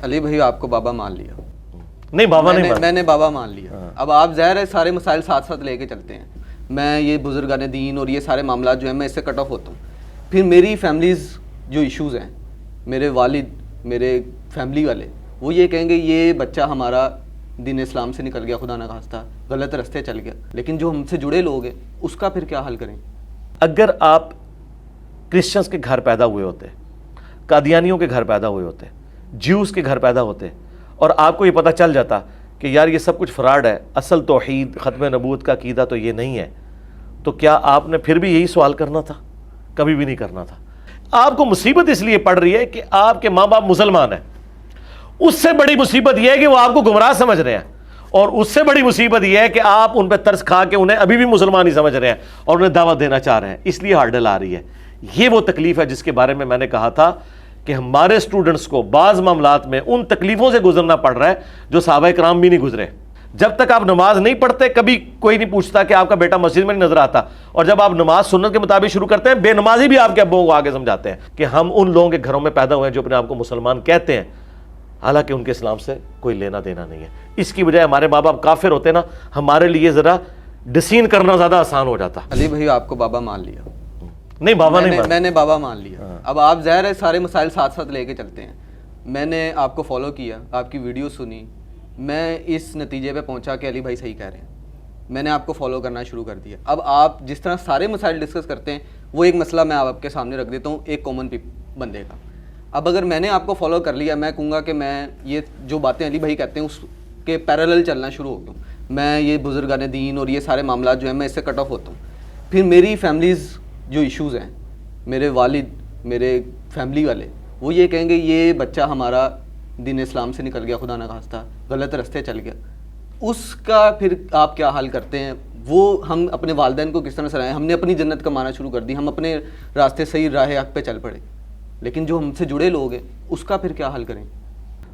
علی بھائی آپ کو بابا مان لیا؟ نہیں بابا نہیں میں نے بابا مان لیا. اب آپ ظاہر ہے سارے مسائل ساتھ ساتھ لے کے چلتے ہیں. میں یہ بزرگان دین اور یہ سارے معاملات جو ہیں میں اس سے کٹ آف ہوتا ہوں. پھر میری فیملیز جو ایشوز ہیں، میرے والد، میرے فیملی والے، وہ یہ کہیں گے یہ بچہ ہمارا دین اسلام سے نکل گیا، خدا نخواستہ غلط راستے چل گیا. لیکن جو ہم سے جڑے لوگ ہیں اس کا پھر کیا حل کریں؟ اگر آپ کرسچنس کے گھر پیدا ہوئے ہوتے، قادیانیوں کے گھر پیدا ہوئے ہوتے، جیوز کے گھر پیدا ہوتے، اور آپ کو یہ پتہ چل جاتا کہ یار یہ سب کچھ فراڈ ہے، اصل توحید ختم نبوت کا عقیدہ تو یہ نہیں ہے، تو کیا آپ نے پھر بھی یہی سوال کرنا تھا؟ کبھی بھی نہیں کرنا تھا. آپ کو مصیبت اس لیے پڑ رہی ہے کہ آپ کے ماں باپ مسلمان ہیں. اس سے بڑی مصیبت یہ ہے کہ وہ آپ کو گمراہ سمجھ رہے ہیں، اور اس سے بڑی مصیبت یہ ہے کہ آپ ان پہ ترس کھا کے انہیں ابھی بھی مسلمان ہی سمجھ رہے ہیں اور انہیں دعوت دینا چاہ رہے ہیں. اس لیے ہارڈل آ رہی ہے. یہ وہ تکلیف ہے جس کے بارے میں نے کہا تھا کہ ہمارے اسٹوڈنٹس کو بعض معاملات میں ان تکلیفوں سے گزرنا پڑ رہا ہے جو صحابہ کرام بھی نہیں گزرے. جب تک آپ نماز نہیں پڑھتے کبھی کوئی نہیں پوچھتا کہ آپ کا بیٹا مسجد میں نہیں نظر آتا، اور جب آپ نماز سنت کے مطابق شروع کرتے ہیں، بے نمازی بھی آپ کے ابوں کو آگے سمجھاتے ہیں کہ ہم ان لوگوں کے گھروں میں پیدا ہوئے ہیں جو اپنے آپ کو مسلمان کہتے ہیں، حالانکہ ان کے اسلام سے کوئی لینا دینا نہیں ہے. اس کی بجائے ہمارے ماں باپ کافر ہوتے نا، ہمارے لیے ذرا ڈسین کرنا زیادہ آسان ہو جاتا. علی بھائی آپ کو بابا مان لیا؟ نہیں بابا نہیں، میں نے بابا مان لیا. اب آپ ظاہر ہے سارے مسائل ساتھ ساتھ لے کے چلتے ہیں. میں نے آپ کو فالو کیا، آپ کی ویڈیو سنی، میں اس نتیجے پہ پہنچا کہ علی بھائی صحیح کہہ رہے ہیں. میں نے آپ کو فالو کرنا شروع کر دیا. اب آپ جس طرح سارے مسائل ڈسکس کرتے ہیں، وہ ایک مسئلہ میں آپ کے سامنے رکھ دیتا ہوں ایک کامن بندے کا. اب اگر میں نے آپ کو فالو کر لیا، میں کہوں گا کہ میں یہ جو باتیں علی بھائی کہتے ہیں اس کے پیرالل چلنا شروع ہو گیا. میں یہ بزرگان دین اور یہ سارے معاملات جو ہیں میں اس سے کٹ آف ہوتا ہوں. پھر میری فیملیز جو ایشوز ہیں، میرے والد، میرے فیملی والے، وہ یہ کہیں گے یہ بچہ ہمارا دین اسلام سے نکل گیا، خدا نخواستہ غلط راستے چل گیا. اس کا پھر آپ کیا حل کرتے ہیں؟ وہ ہم اپنے والدین کو کس طرح سرائیں؟ ہم نے اپنی جنت کمانا شروع کر دی، ہم اپنے راستے صحیح راہ حق پہ چل پڑے، لیکن جو ہم سے جڑے لوگ ہیں اس کا پھر کیا حل کریں؟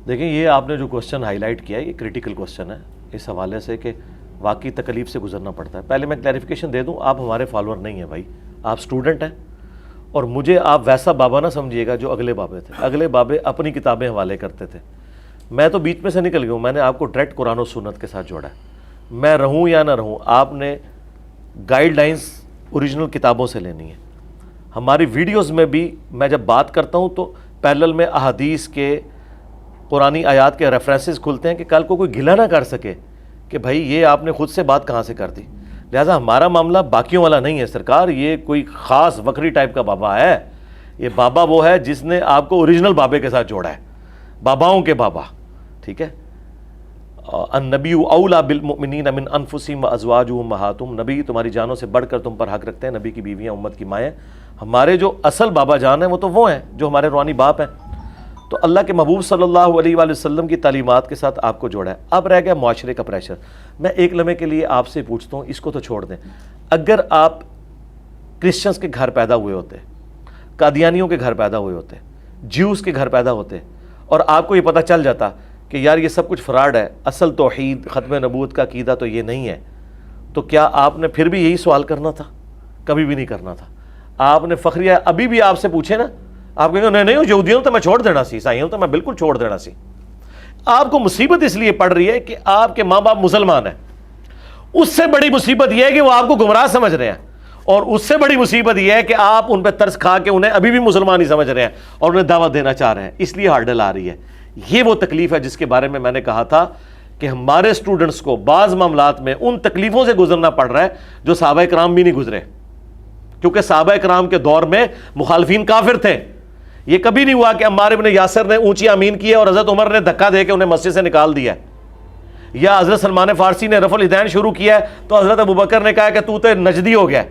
دیکھیں یہ آپ نے جو کوسچن ہائی لائٹ کیا ہے یہ کریٹیکل کوسچن ہے اس حوالے سے کہ واقعی تکلیف سے گزرنا پڑتا ہے. پہلے میں کلیریفیکیشن دے دوں، آپ ہمارے فالوور نہیں ہیں بھائی، آپ اسٹوڈنٹ ہیں، اور مجھے آپ ویسا بابا نہ سمجھیے گا جو اگلے بابے تھے. اگلے بابے اپنی کتابیں حوالے کرتے تھے، میں تو بیچ میں سے نکل گیا ہوں. میں نے آپ کو ڈائریکٹ قرآن و سنت کے ساتھ جوڑا ہے. میں رہوں یا نہ رہوں، آپ نے گائیڈ لائنز اوریجنل کتابوں سے لینی ہے. ہماری ویڈیوز میں بھی میں جب بات کرتا ہوں تو پیرلل میں احادیث کے، قرآنی آیات کے ریفرنسز کھلتے ہیں کہ کل کو کوئی گلہ نہ کر سکے کہ بھائی یہ آپ نے خود سے بات کہاں سے کر دی. لہٰذا ہمارا معاملہ باقیوں والا نہیں ہے سرکار، یہ کوئی خاص وکری ٹائپ کا بابا ہے. یہ بابا وہ ہے جس نے آپ کو اوریجنل بابے کے ساتھ جوڑا ہے، باباؤں کے بابا. ٹھیک ہے، النبی اولا بالمؤمنین من انفسہم وازواجہ امہاتہم، نبی تمہاری جانوں سے بڑھ کر تم پر حق رکھتے ہیں، نبی کی بیویاں امت کی مائیں. ہمارے جو اصل بابا جان ہیں وہ تو وہ ہیں جو ہمارے روحانی باپ ہیں. تو اللہ کے محبوب صلی اللہ علیہ وآلہ وسلم کی تعلیمات کے ساتھ آپ کو جوڑا ہے. اب رہ گیا معاشرے کا پریشر. میں ایک لمحے کے لیے آپ سے پوچھتا ہوں، اس کو تو چھوڑ دیں، اگر آپ کرسچنس کے گھر پیدا ہوئے ہوتے، قادیانیوں کے گھر پیدا ہوئے ہوتے، جیوز کے گھر پیدا ہوتے، اور آپ کو یہ پتہ چل جاتا کہ یار یہ سب کچھ فراڈ ہے، اصل توحید ختم نبوت کا عقیدہ تو یہ نہیں ہے، تو کیا آپ نے پھر بھی یہی سوال کرنا تھا؟ کبھی بھی نہیں کرنا تھا. آپ نے فخریہ ابھی بھی آپ سے پوچھے نا، آپ کہیں گے نہیں یہودیوں تو میں چھوڑ دینا سی، عیسائیوں تو میں بالکل چھوڑ دینا سی. آپ کو مصیبت اس لیے پڑ رہی ہے کہ آپ کے ماں باپ مسلمان ہیں. اس سے بڑی مصیبت یہ ہے کہ وہ آپ کو گمراہ سمجھ رہے ہیں، اور اس سے بڑی مصیبت یہ ہے کہ آپ ان پہ ترس کھا کے انہیں ابھی بھی مسلمان ہی سمجھ رہے ہیں اور انہیں دعوت دینا چاہ رہے ہیں. اس لیے ہارڈل آ رہی ہے. یہ وہ تکلیف ہے جس کے بارے میں نے کہا تھا کہ ہمارے اسٹوڈنٹس کو بعض معاملات میں ان تکلیفوں سے گزرنا پڑ رہا ہے جو صحابہ کرام بھی نہیں گزرے. کیونکہ صحابہ کرام کے دور میں مخالفین کافر تھے. یہ کبھی نہیں ہوا کہ عمار ابن یاسر نے اونچی آمین کی ہے اور حضرت عمر نے دھکا دے کے انہیں مسجد سے نکال دیا ہے، یا حضرت سلمان فارسی نے رفع الیدین شروع کیا ہے تو حضرت ابوبکر نے کہا کہ تو نجدی ہو گیا.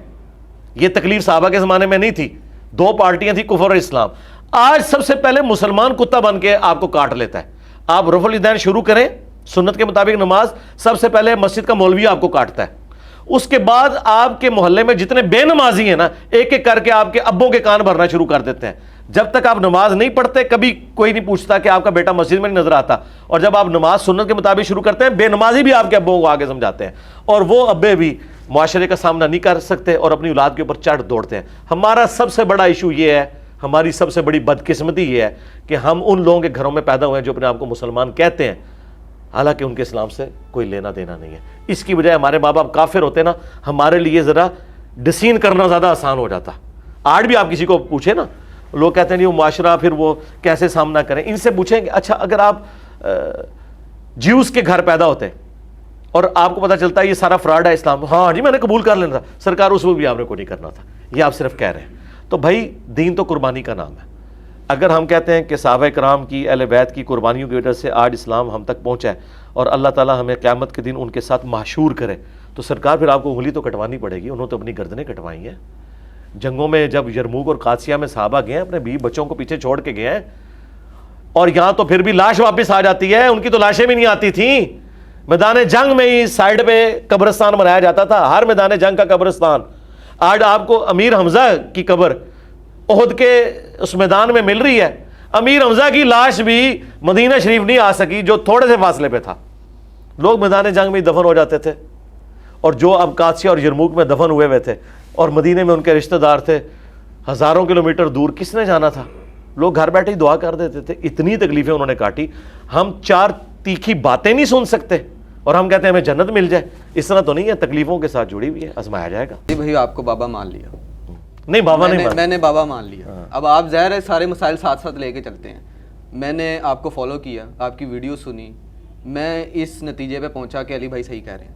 یہ تکلیف صحابہ کے زمانے میں نہیں تھی. دو پارٹیاں تھیں، کفر اور اسلام. آج سب سے پہلے مسلمان کتا بن کے آپ کو کاٹ لیتا ہے. آپ رفع الیدین شروع کریں سنت کے مطابق نماز، سب سے پہلے مسجد کا مولوی آپ کو کاٹتا ہے. اس کے بعد آپ کے محلے میں جتنے بے نمازی ہیں نا، ایک ایک کر کے آپ کے ابوں کے کان بھرنا شروع کر دیتے ہیں. جب تک آپ نماز نہیں پڑھتے کبھی کوئی نہیں پوچھتا کہ آپ کا بیٹا مسجد میں نہیں نظر آتا، اور جب آپ نماز سنت کے مطابق شروع کرتے ہیں، بے نمازی بھی آپ کے ابوں کو آگے سمجھاتے ہیں، اور وہ ابے بھی معاشرے کا سامنا نہیں کر سکتے اور اپنی اولاد کے اوپر چڑھ دوڑتے ہیں. ہمارا سب سے بڑا ایشو یہ ہے، ہماری سب سے بڑی بدقسمتی یہ ہے کہ ہم ان لوگوں کے گھروں میں پیدا ہوئے ہیں جو اپنے آپ کو مسلمان کہتے ہیں، حالانکہ ان کے اسلام سے کوئی لینا دینا نہیں ہے۔ اس کی بجائے ہمارے ماں باپ کافر ہوتے نا، ہمارے لیے ذرا ڈسین کرنا زیادہ آسان ہو جاتا۔ آج بھی آپ کسی کو پوچھیں نا، لوگ کہتے ہیں نہیں وہ معاشرہ پھر وہ کیسے سامنا کریں، ان سے پوچھیں کہ اچھا اگر آپ جیوز کے گھر پیدا ہوتے اور آپ کو پتہ چلتا ہے یہ سارا فراڈ ہے اسلام، ہاں جی میں نے قبول کر لینا تھا، سرکار اس وقت بھی آپ نے کو نہیں کرنا تھا، یہ آپ صرف کہہ رہے ہیں۔ تو بھائی دین تو قربانی کا نام ہے۔ اگر ہم کہتے ہیں کہ صحابہ کرام کی، اہل بیت کی قربانیوں کی وجہ سے آج اسلام ہم تک پہنچا ہے اور اللہ تعالیٰ ہمیں قیامت کے دن ان کے ساتھ محشور کرے، تو سرکار پھر آپ کو انگلی تو کٹوانی پڑے گی، انہوں نے تو اپنی گردنیں کٹوائی ہیں۔ جنگوں میں جب یرموک اور قادسیہ میں صحابہ گئے ہیں، اپنے بیوی بچوں کو پیچھے چھوڑ کے گئے ہیں، اور یہاں تو پھر بھی لاش واپس آ جاتی ہے، ان کی تو لاشیں بھی نہیں آتی تھیں۔ میدان جنگ میں ہی سائیڈ پہ قبرستان بنایا جاتا تھا، ہر میدان جنگ کا قبرستان۔ آج آپ کو امیر حمزہ کی قبر احد کے اس میدان میں مل رہی ہے، امیر حمزہ کی لاش بھی مدینہ شریف نہیں آ سکی جو تھوڑے سے فاصلے پہ تھا، لوگ میدان جنگ میں دفن ہو جاتے تھے۔ اور جو اب قادسیہ اور یرموک میں دفن ہوئے تھے اور مدینے میں ان کے رشتہ دار تھے، ہزاروں کلومیٹر دور، کس نے جانا تھا؟ لوگ گھر بیٹھے ہی دعا کر دیتے تھے۔ اتنی تکلیفیں انہوں نے کاٹی، ہم چار تیکھی باتیں نہیں سن سکتے اور ہم کہتے ہیں ہمیں جنت مل جائے۔ اس طرح تو نہیں ہے، تکلیفوں کے ساتھ جڑی ہوئی ہے، آزمایا جائے گا۔ جی بھائی آپ کو بابا مان لیا، نہیں بابا نہیں مانا، میں نے بابا مان لیا۔ اب آپ ظاہر ہے سارے مسائل ساتھ ساتھ لے کے چلتے ہیں۔ میں نے آپ کو فالو کیا، آپ کی ویڈیو سنی، میں اس نتیجے پہ پہنچا کہ علی بھائی صحیح کہہ رہے ہیں،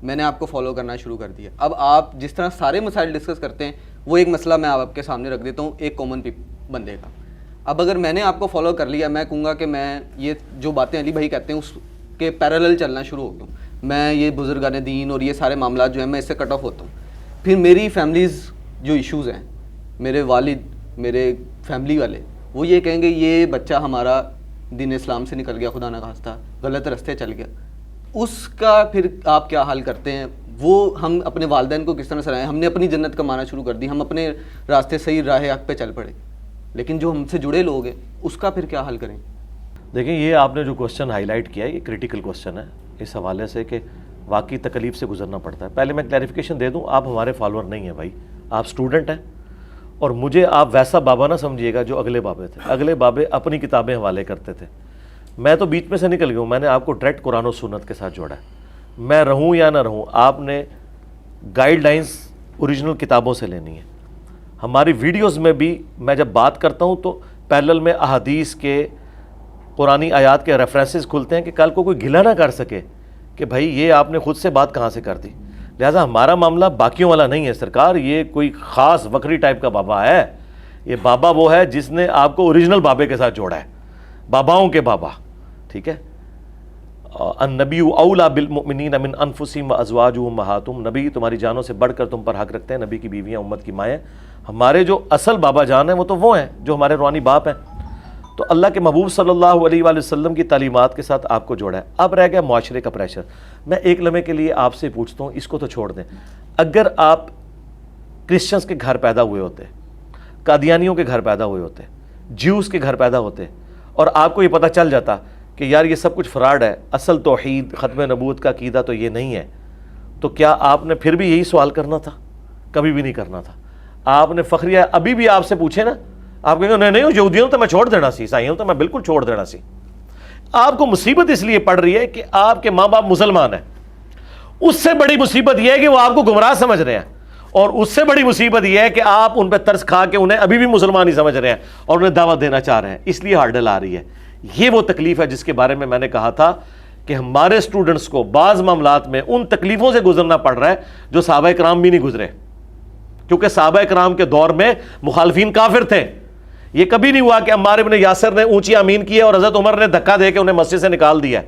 میں نے آپ کو فالو کرنا شروع کر دیا۔ اب آپ جس طرح سارے مسائل ڈسکس کرتے ہیں، وہ ایک مسئلہ میں آپ کے سامنے رکھ دیتا ہوں، ایک کامن بندے کا۔ اب اگر میں نے آپ کو فالو کر لیا، میں کہوں گا کہ میں یہ جو باتیں علی بھائی کہتے ہیں اس کے پیرالل چلنا شروع ہو گیا ہوں، میں یہ بزرگان دین اور یہ سارے معاملات جو ہیں میں اس سے کٹ آف ہوتا ہوں۔ پھر میری فیملیز جو ایشوز ہیں، میرے والد، میرے فیملی والے، وہ یہ کہیں گے یہ بچہ ہمارا دین اسلام سے نکل گیا، خدا نہ خواستہ غلط راستے چل گیا۔ اس کا پھر آپ کیا حل کرتے ہیں؟ وہ ہم اپنے والدین کو کس طرح سرائیں؟ ہم نے اپنی جنت کمانا شروع کر دی، ہم اپنے راستے صحیح راہ حق پہ چل پڑے، لیکن جو ہم سے جڑے لوگ ہیں اس کا پھر کیا حل کریں؟ دیکھیں یہ آپ نے جو کوسچن ہائی لائٹ کیا ہے یہ کریٹیکل کوسچن ہے، اس حوالے سے کہ واقعی تکلیف سے گزرنا پڑتا ہے۔ پہلے میں کلیریفیکیشن دے دوں، آپ ہمارے فالوور نہیں ہیں بھائی، آپ اسٹوڈنٹ ہیں، اور مجھے آپ ویسا بابا نہ سمجھیے گا جو اگلے بابے تھے۔ اگلے بابے اپنی کتابیں حوالے کرتے تھے، میں تو بیچ میں سے نکل گیا ہوں، میں نے آپ کو ڈائریکٹ قرآن و سنت کے ساتھ جوڑا ہے۔ میں رہوں یا نہ رہوں، آپ نے گائیڈ لائنز اوریجنل کتابوں سے لینی ہے۔ ہماری ویڈیوز میں بھی میں جب بات کرتا ہوں تو پیرلل میں احادیث کے، قرآنی آیات کے ریفرنسز کھلتے ہیں کہ کل کو کوئی گلہ نہ کر سکے کہ بھائی یہ آپ نے خود سے بات کہاں سے کر دی۔ لہٰذا ہمارا معاملہ باقیوں والا نہیں ہے سرکار، یہ کوئی خاص وکری ٹائپ کا بابا ہے، یہ بابا وہ ہے جس نے آپ کو اوریجنل بابے کے ساتھ جوڑا ہے، باباؤں کے بابا، ٹھیک ہے۔ النبی اولا بالمؤمنین من انفسہم وازواجہم امہاتہم، نبی تمہاری جانوں سے بڑھ کر تم پر حق رکھتے ہیں، نبی کی بیویاں امت کی مائیں۔ ہمارے جو اصل بابا جان ہیں وہ تو وہ ہیں جو ہمارے روحانی باپ ہیں۔ تو اللہ کے محبوب صلی اللہ علیہ وآلہ وسلم کی تعلیمات کے ساتھ آپ کو جوڑا ہے۔ اب رہ گیا معاشرے کا پریشر۔ میں ایک لمحے کے لیے آپ سے پوچھتا ہوں، اس کو تو چھوڑ دیں، اگر آپ کرسچنز کے گھر پیدا ہوئے ہوتے، قادیانیوں کے گھر پیدا ہوئے ہوتے، جیوز کے گھر پیدا ہوتے، اور آپ کو یہ پتہ چل جاتا کہ یار یہ سب کچھ فراڈ ہے، اصل توحید ختم نبوت کا عقیدہ تو یہ نہیں ہے، تو کیا آپ نے پھر بھی یہی سوال کرنا تھا؟ کبھی بھی نہیں کرنا تھا۔ آپ نے فخریہ ابھی بھی آپ سے پوچھے نا، آپ کہیں گے نہیں یہودیوں تو میں چھوڑ دینا سی، عیسائیوں تو میں بالکل چھوڑ دینا سی۔ آپ کو مصیبت اس لیے پڑ رہی ہے کہ آپ کے ماں باپ مسلمان ہیں، اس سے بڑی مصیبت یہ ہے کہ وہ آپ کو گمراہ سمجھ رہے ہیں، اور اس سے بڑی مصیبت یہ ہے کہ آپ ان پہ ترس کھا کے انہیں ابھی بھی مسلمان ہی سمجھ رہے ہیں اور انہیں دعوت دینا چاہ رہے ہیں، اس لیے ہارڈل آ رہی ہے۔ یہ وہ تکلیف ہے جس کے بارے میں نے کہا تھا کہ ہمارے اسٹوڈنٹس کو بعض معاملات میں ان تکلیفوں سے گزرنا پڑ رہا ہے جو صحابہ کرام بھی نہیں گزرے، کیونکہ صحابہ کرام کے دور میں مخالفین کافر تھے۔ یہ کبھی نہیں ہوا کہ عمار ابن یاسر نے اونچی آمین کی ہے اور حضرت عمر نے دھکا دے کے انہیں مسجد سے نکال دیا ہے،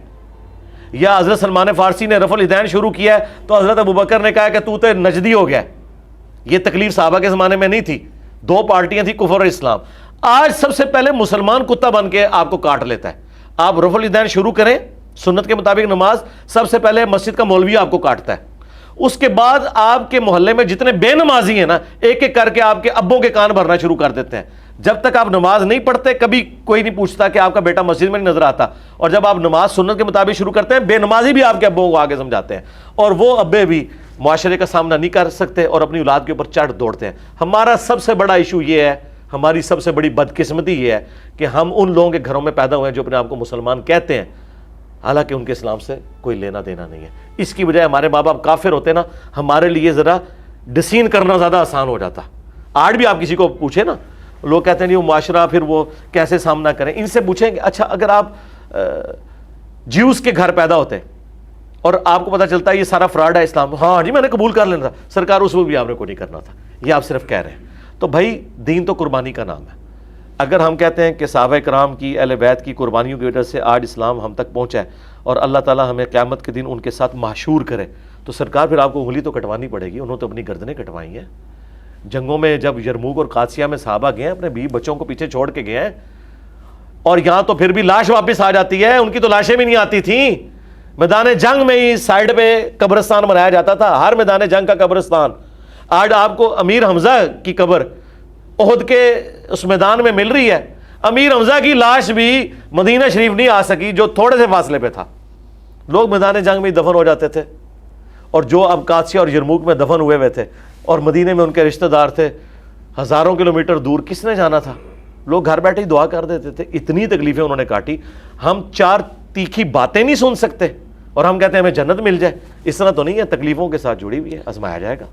یا حضرت سلمان فارسی نے رفع الیدین شروع کیا ہے تو حضرت ابوبکر نے کہا کہ تو نجدی ہو گیا۔ یہ تکلیف صحابہ کے زمانے میں نہیں تھی، دو پارٹیاں تھیں، کفر اور اسلام۔ آج سب سے پہلے مسلمان کتا بن کے آپ کو کاٹ لیتا ہے۔ آپ رفع الیدین شروع کریں سنت کے مطابق نماز، سب سے پہلے مسجد کا مولوی آپ کو کاٹتا ہے، اس کے بعد آپ کے محلے میں جتنے بے نمازی ہیں نا، ایک ایک کر کے آپ کے ابوں کے کان بھرنا شروع کر دیتے ہیں۔ جب تک آپ نماز نہیں پڑھتے کبھی کوئی نہیں پوچھتا کہ آپ کا بیٹا مسجد میں نہیں نظر آتا، اور جب آپ نماز سنت کے مطابق شروع کرتے ہیں بے نمازی بھی آپ کے ابوں کو آگے سمجھاتے ہیں، اور وہ ابے بھی معاشرے کا سامنا نہیں کر سکتے اور اپنی اولاد کے اوپر چڑھ دوڑتے ہیں۔ ہمارا سب سے بڑا ایشو یہ ہے ہماری سب سے بڑی بدقسمتی یہ ہے کہ ہم ان لوگوں کے گھروں میں پیدا ہوئے ہیں جو اپنے آپ کو مسلمان کہتے ہیں، حالانکہ ان کے اسلام سے کوئی لینا دینا نہیں ہے. اس کی بجائے ہمارے ماں باپ کافر ہوتے نا، ہمارے لیے ذرا ڈسین کرنا زیادہ آسان ہو جاتا. آج بھی آپ کسی کو پوچھیں نا، لوگ کہتے ہیں نہیں وہ معاشرہ پھر وہ کیسے سامنا کریں. ان سے پوچھیں کہ اچھا اگر آپ جیوز کے گھر پیدا ہوتے اور آپ کو پتہ چلتا ہے یہ سارا فراڈ ہے اسلام، ہاں جی میں نے قبول کر لینا تھا، سرکار اس وقت بھی آپ نے کو نہیں کرنا تھا، یہ آپ صرف کہہ رہے ہیں. تو بھائی دین تو قربانی کا نام ہے. اگر ہم کہتے ہیں کہ صحابہ کرام کی، اہل بیت کی قربانیوں کی وجہ سے آج اسلام ہم تک پہنچا ہے اور اللہ تعالیٰ ہمیں قیامت کے دن ان کے ساتھ محشور کرے، تو سرکار پھر آپ کو انگلی تو کٹوانی پڑے گی. انہوں نے تو اپنی گردنیں کٹوائی ہیں. جنگوں میں جب یرموک اور قادسیہ میں صحابہ گئے ہیں، اپنے بیوی بچوں کو پیچھے چھوڑ کے گئے ہیں، اور یہاں تو پھر بھی لاش واپس آ جاتی ہے. ان کی تو لاشیں بھی نہیں آتی تھیں. میدان جنگ میں ہی سائڈ پہ قبرستان بنایا جاتا تھا، ہر میدان جنگ کا قبرستان. آج آپ کو امیر حمزہ کی قبر احد کے اس میدان میں مل رہی ہے. امیر حمزہ کی لاش بھی مدینہ شریف نہیں آ سکی جو تھوڑے سے فاصلے پہ تھا. لوگ میدان جنگ میں دفن ہو جاتے تھے، اور جو اب قادسیہ اور یرموک میں دفن ہوئے ہوئے تھے اور مدینے میں ان کے رشتہ دار تھے ہزاروں کلومیٹر دور، کس نے جانا تھا؟ لوگ گھر بیٹھے ہی دعا کر دیتے تھے. اتنی تکلیفیں انہوں نے کاٹی. ہم 4 تیکھی باتیں نہیں سن سکتے اور ہم کہتے ہیں ہمیں جنت مل جائے. اس طرح تو نہیں ہے، تکلیفوں کے ساتھ جڑی ہوئی ہے، آزمایا جائے گا.